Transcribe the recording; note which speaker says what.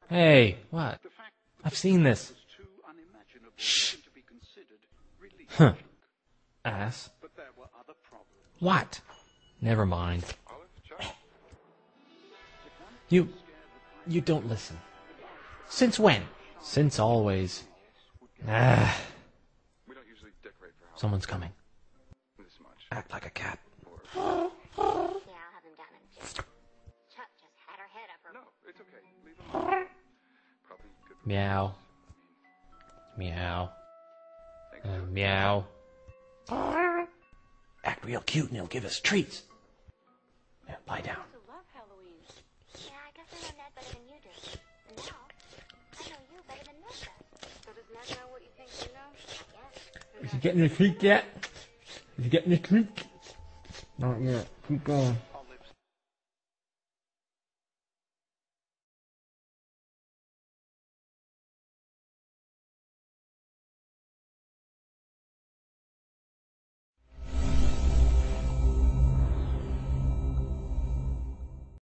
Speaker 1: Hey, what? I've seen this. Shh. Huh. Ass. What? Never mind. You don't listen. Since when? Since always. Ah. Someone's coming. Act like a cat.
Speaker 2: Yeah, I'll have him down in a few. Chuck just had her head up her...
Speaker 3: No, it's okay. Leave him alone. Probably good for
Speaker 1: Meow. Meow. Meow. Act real cute and he'll give us treats. Yeah, lie down.
Speaker 2: Yeah, I guess I know Ned better than you do. And now, I know you better than Ned does. So does Ned know what you think you know? I guess.
Speaker 1: Is he getting a treat yet? Is he getting a treat? Not yet. Keep going.